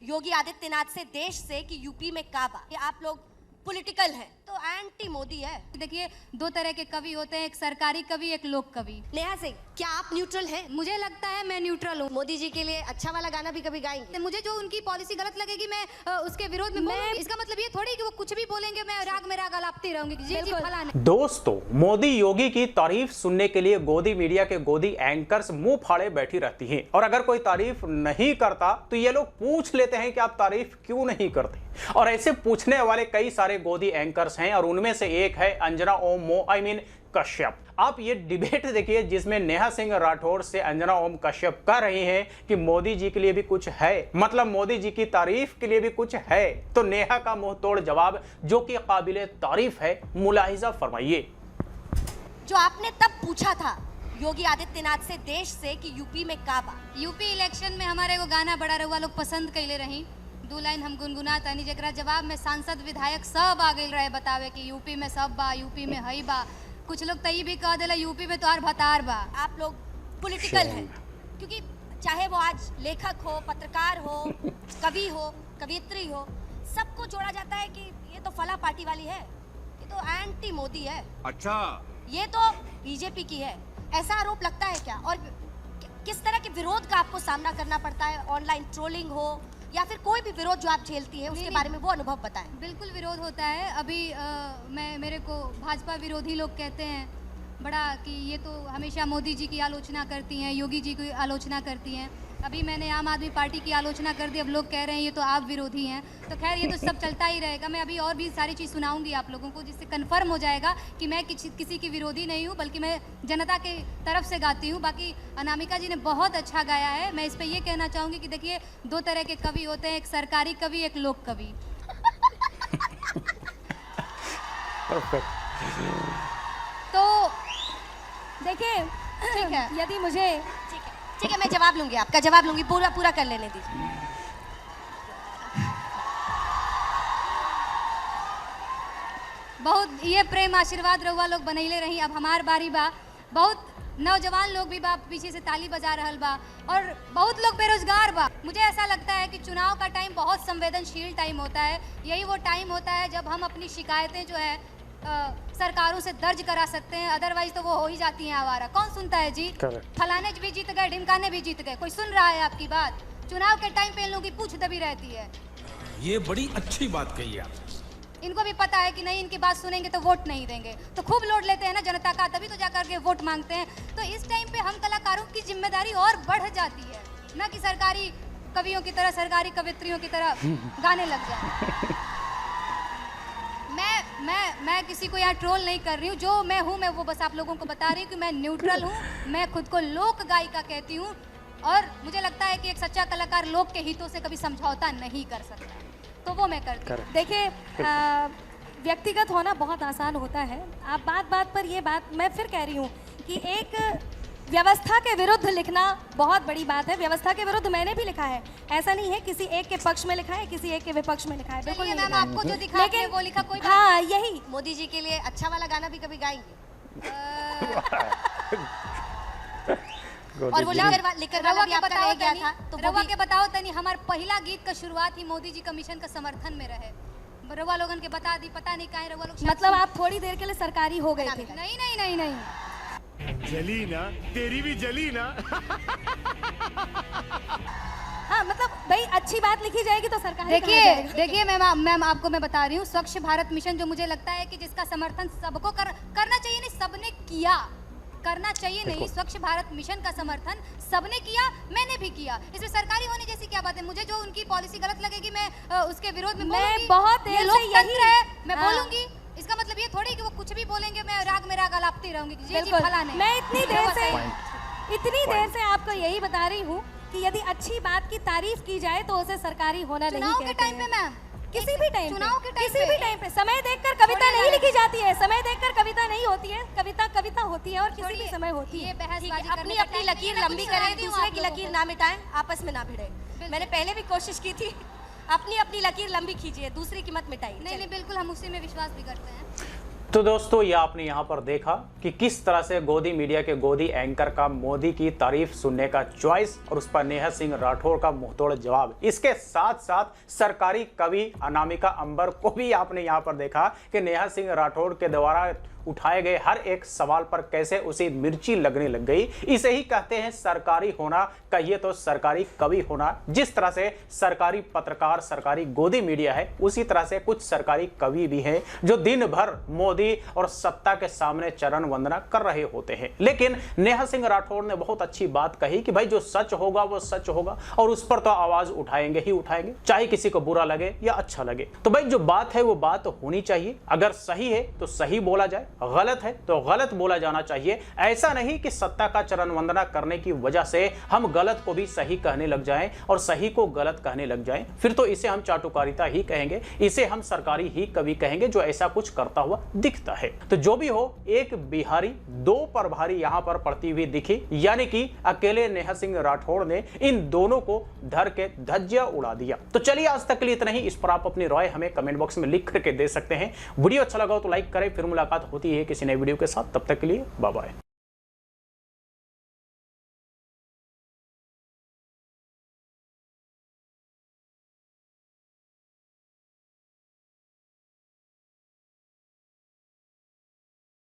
योगी आदित्यनाथ से देश से कि यूपी में काबा, ये आप लोग पॉलिटिकल है तो एंटी मोदी है। देखिए, दो तरह के कवि होते हैं, एक सरकारी कवि, एक लोक कवि। नेहा सिंह, क्या आप न्यूट्रल हैं? मुझे लगता है मैं न्यूट्रल हूँ। मोदी जी के लिए अच्छा वाला गाना भी कभी गाएंगे? मुझे जो उनकी पॉलिसी गलत लगेगी मैं उसके विरोध में बोलूंगी। इसका मतलब ये थोड़ी कि वो कुछ भी बोलेंगे मैं राग में राग अलापती रहूंगी जी फलाने। दोस्तों, मोदी योगी की तारीफ सुनने के लिए गोदी मीडिया के गोदी एंकर्स मुंह फाड़े बैठी रहती हैं, और अगर कोई तारीफ नहीं करता तो ये लोग पूछ लेते हैं कि आप तारीफ क्यों नहीं करते। और ऐसे पूछने वाले कई सारे गोदी एंकर्स हैं, और उनमें से एक है अंजना ओम कश्यप। आप ये डिबेट देखिए जिसमें नेहा सिंह राठौर से अंजना ओम कश्यप कह रही हैं कि मोदी जी के लिए भी कुछ है, मतलब मोदी जी की तारीफ के लिए भी कुछ है। तो नेहा का मुंह तोड़ जवाब जो कि काबिले तारीफ है, मुलाहिजा फरमाइए। जो आपने तब पूछा था योगी आदित्यनाथ से देश से कि यूपी में काबा, यूपी इलेक्शन में हमारे को गाना बड़ा रहुआ लोग पसंद कैले रही, दो लाइन हम गुनगुना तानी, जरा जवाब में सांसद विधायक सब आ गए रहे बतावे कि यूपी में सब बा, यूपी में हई बा। कुछ लोग तई भी कह देला यूपी में तो और भतार बा। आप लोग पॉलिटिकल हैं, क्योंकि चाहे वो आज लेखक हो, पत्रकार हो, कवि हो, कवियत्री हो, सबको जोड़ा जाता है कि ये तो फला पार्टी वाली है, ये तो एंटी मोदी है, अच्छा ये तो बीजेपी की है। ऐसा आरोप लगता है क्या? और किस तरह के विरोध का आपको सामना करना पड़ता है? ऑनलाइन ट्रोलिंग हो या फिर कोई भी विरोध जो आप झेलती है उसके बारे में वो अनुभव बताएं। बिल्कुल विरोध होता है। अभी मेरे को भाजपा विरोधी लोग कहते हैं बड़ा कि ये तो हमेशा मोदी जी की आलोचना करती हैं, योगी जी की आलोचना करती हैं। अभी मैंने आम आदमी पार्टी की आलोचना कर दी, अब लोग कह रहे हैं ये तो आप विरोधी हैं। तो खैर ये तो सब चलता ही रहेगा। मैं अभी और भी सारी चीज़ सुनाऊंगी आप लोगों को, जिससे कन्फर्म हो जाएगा कि मैं किसी की विरोधी नहीं हूँ, बल्कि मैं जनता के तरफ से गाती हूँ। बाकी अनामिका जी ने बहुत अच्छा गाया है। मैं इस पर ये कहना चाहूँगी कि देखिए, दो तरह के कवि होते हैं, एक सरकारी कवि, एक लोक कवि। तो देखिए, ठीक है, यदि मुझे ठीक है, मैं जवाब लूंगी, आपका जवाब लूंगी, पूरा कर लेने दीजिए। बहुत ये प्रेम आशीर्वाद रहुआ लोग बनैले रही, अब हमार बारी बा। बहुत नौजवान लोग भी बा पीछे से ताली बजा रहल बा, और बहुत लोग बेरोजगार बा। मुझे ऐसा लगता है कि चुनाव का टाइम बहुत संवेदनशील टाइम होता है। यही वो टाइम होता है जब हम अपनी शिकायतें जो है सरकारों से दर्ज करा सकते हैं, अदरवाइज तो वो हो ही जाती हैं आवारा। कौन सुनता है जी? फलाने भी जीत गए, ढिमकाने भी जीत गए, कोई सुन रहा है आपकी बात? चुनाव के टाइम पे इन लोगों की पूछ दबी रहती है। ये बड़ी अच्छी बात कही आप। इनको भी पता है कि नहीं, इनकी बात सुनेंगे तो वोट नहीं देंगे, तो खूब लोड लेते हैं ना जनता का, तभी तो जाकर के वोट मांगते हैं। तो इस टाइम पे हम कलाकारों की जिम्मेदारी और बढ़ जाती है, ना कि सरकारी कवियों की तरह, सरकारी कवित्रियों की तरह गाने लग जाए। मैं किसी को यहाँ ट्रोल नहीं कर रही हूँ। जो मैं हूँ, मैं वो बस आप लोगों को बता रही हूँ कि मैं न्यूट्रल हूँ। मैं खुद को लोक गायिका कहती हूँ, और मुझे लगता है कि एक सच्चा कलाकार लोक के हितों से कभी समझौता नहीं कर सकता, तो वो मैं करती हूँ। देखिए, व्यक्तिगत होना बहुत आसान होता है। आप बात बात पर ये बात मैं फिर कह रही हूँ कि एक व्यवस्था के विरुद्ध लिखना बहुत बड़ी बात है। व्यवस्था के विरुद्ध मैंने भी लिखा है, ऐसा नहीं है किसी एक के पक्ष में लिखा है, किसी एक के विपक्ष में लिखा है। बिल्कुल मैम, आपको जो दिखा है वो लिखा, कोई हाँ, यही मोदी जी के लिए अच्छा वाला गाना भी कभी गाएंगे? और वो लिखकर वाला भी आपका रह गया था, तो रवा के बताओ तनी, हमारा पहला गीत का शुरुआत ही मोदी जी कमीशन का समर्थन में रहे। रवा लोगन के बता दी, पता नहीं कहाँ रवा लोग, मतलब आप थोड़ी देर के लिए सरकारी हो गए थे? नहीं नहीं नहीं नहीं, जली ना, तेरी भी जली ना। हाँ, मतलब भाई अच्छी बात लिखी जाएगी तो सरकार। देखिए मैम आपको मैं बता रही हूँ, स्वच्छ भारत मिशन जो मुझे लगता है कि जिसका समर्थन सबको करना चाहिए, नहीं सबने किया, करना चाहिए नहीं, स्वच्छ भारत मिशन का समर्थन सबने किया, मैंने भी किया। इसमें सरकारी होने जैसी क्या बात है? मुझे जो उनकी पॉलिसी गलत लगेगी मैं उसके विरोध में बोलूंगी। बहुत देर से यही है, मैं बोलूंगी। इसका मतलब ये थोड़ी कि वो कुछ भी बोलेंगे मैं राग में राग अलापती रहूंगी जी फलाने। मैं इतनी देर से आपको यही बता रही हूँ कि यदि अच्छी बात की तारीफ की जाए तो उसे सरकारी होना नहीं कहते हैं। चुनाव के टाइम पे मैम, किसी भी टाइम, चुनाव के टाइम, किसी भी टाइम पे समय देखकर कविता नहीं लिखी जाती है, समय देखकर कविता नहीं होती है, कविता होती है और किसी भी समय होती है। अपनी अपनी लकीर लंबी करें, दूसरे की लकीर ना मिटाएं, आपस में ना भिड़े। मैंने पहले भी कोशिश की थी, अपनी अपनी लकीर लंबी खींचिए, दूसरी की मत मिटाइए। नहीं, बिल्कुल हम उसी में विश्वास भी करते हैं। तो दोस्तों, ये आपने यहाँ पर देखा कि किस तरह से गोदी मीडिया के गोदी एंकर का मोदी की तारीफ सुनने का चॉइस और उस पर नेहा सिंह राठौड़ का मुंहतोड़ जवाब। इसके साथ साथ सरकारी कवि अनामिका अंबर को भी आपने यहाँ पर देखा कि नेहा सिंह राठौड़ के द्वारा उठाए गए हर एक सवाल पर कैसे उसे मिर्ची लगने लग गई। इसे ही कहते हैं सरकारी होना, कहिए तो सरकारी कवि होना। जिस तरह से सरकारी पत्रकार, सरकारी गोदी मीडिया है, उसी तरह से कुछ सरकारी कवि भी हैं जो दिन भर मोदी और सत्ता के सामने चरण वंदना कर रहे होते हैं। लेकिन नेहा सिंह राठौड़ ने बहुत अच्छी बात कही कि भाई जो सच होगा वो सच होगा और उस पर तो आवाज उठाएंगे ही उठाएंगे, चाहे किसी को बुरा लगे या अच्छा लगे। तो भाई जो बात है वो बात होनी चाहिए। अगर सही है तो सही बोला जाए, गलत है तो गलत बोला जाना चाहिए। ऐसा नहीं कि सत्ता का चरण वंदना करने की वजह से हम गलत को भी सही कहने लग जाएं और सही को गलत कहने लग जाएं। फिर तो इसे हम चाटुकारिता ही कहेंगे, इसे हम सरकारी ही कवि कहेंगे जो ऐसा कुछ करता हुआ दिखता है। तो जो भी हो, एक बिहारी दो पर भारी यहां पर पड़ती हुई दिखी, यानी कि अकेले नेहा सिंह राठौड़ ने इन दोनों को धर के धज्जिया उड़ा दिया। तो चलिए, आज तक के लिए इतना ही। इस पर आप अपनी राय हमें कमेंट बॉक्स में लिख करके दे सकते हैं। वीडियो अच्छा लगा हो तो लाइक करें। फिर मुलाकात होती है किसी नए वीडियो के साथ। तब तक के लिए बाय बाय।